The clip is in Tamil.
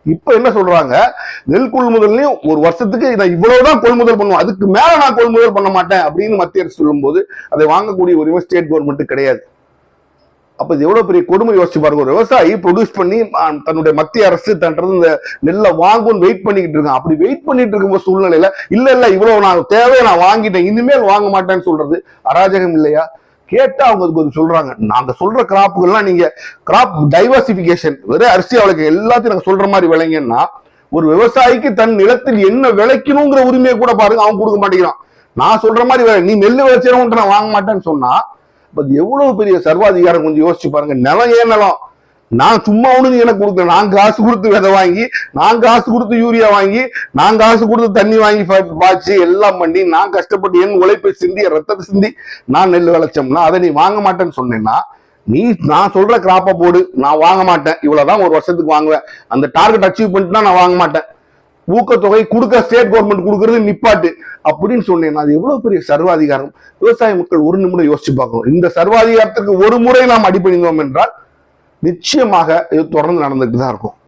இப்ப என்ன சொல்றாங்க, நெல் கொள்முதல்லையும் ஒரு வருஷத்துக்கு இதை இவ்வளவுதான் கொள்முதல் பண்ணுவோம், அதுக்கு மேல நான் கொள்முதல் பண்ண மாட்டேன் அப்படின்னு மத்திய அரசு சொல்லும் போது அதை வாங்கக்கூடிய உரிமை ஸ்டேட் கவர்மெண்ட் கிடையாது. அப்ப இது எவ்வளவு பெரிய கொடுமை யோசிச்சு பாருங்க. ஒரு விவசாயி ப்ரொடியூஸ் பண்ணி தன்னுடைய மத்திய அரசு தன்றது இந்த நெல்லை வாங்கும்னு வெயிட் பண்ணிக்கிட்டு இருக்கான். அப்படி வெயிட் பண்ணிட்டு இருக்கும் சூழ்நிலையில இல்ல இவ்வளவு நான் தேவையை நான் வாங்கிட்டேன், இனிமேல் வாங்க மாட்டேன்னு சொல்றது அராஜகம் இல்லையா? கேட்டா அவங்க சொல்றாங்க, நாங்க சொல்ற கிராப்புகள்லாம் நீங்க கிராப் டைவர்சிபிகேஷன், வெறும் அரிசி அவளுக்கு எல்லாத்தையும் நாங்க சொல்ற மாதிரி விளைங்கன்னா, ஒரு விவசாயிக்கு தன் நிலத்தில் என்ன விளைக்கணுங்கிற உரிமையை கூட பாருங்க அவன் கொடுக்க மாட்டேங்கிறான். நான் சொல்ற மாதிரி நீ நெல் விளைச்சணும் நான் வாங்க மாட்டேன்னு சொன்னா எவ்வளவு பெரிய சர்வாதிகாரம். கொஞ்சம் யோசிச்சு பாருங்க. நிலம் ஏன் நிலம்? நான் சும்மா ஒண்ணு எனக்கு கொடுக்கல, நான் காசு கொடுத்து விதை வாங்கி, நான் காசு கொடுத்து யூரியா வாங்கி, நான் காசு கொடுத்து தண்ணி வாங்கி பாய்ச்சி எல்லாம் பண்ணி, நான் கஷ்டப்பட்டு என் உழைப்பை சிந்தி ரத்தத்தை சிந்தி நான் நெல் விளைச்சோம்னா அதை நீ வாங்க மாட்டேன்னு சொன்னேன்னா, நீ நான் சொல்ற கிராப்பை போடு, நான் வாங்க மாட்டேன், இவ்வளவுதான் ஒரு வருஷத்துக்கு வாங்குவேன், அந்த டார்கெட் அச்சீவ் பண்ணிட்டுனா நான் வாங்க மாட்டேன், ஊக்கத்தொகை கொடுக்க ஸ்டேட் கவர்மெண்ட் கொடுக்கறது நிப்பாட்டு அப்படின்னு சொன்னேன். அது எவ்வளவு பெரிய சர்வாதிகாரம். விவசாய மக்கள் ஒரு நிமிடம் யோசிச்சு பார்க்கணும். இந்த சர்வாதிகாரத்துக்கு ஒரு முறை நாம் அடிபணிந்தோம் என்றால் நிச்சயமாக இது தொடர்ந்து நடந்துட்டு தான் இருக்கும்.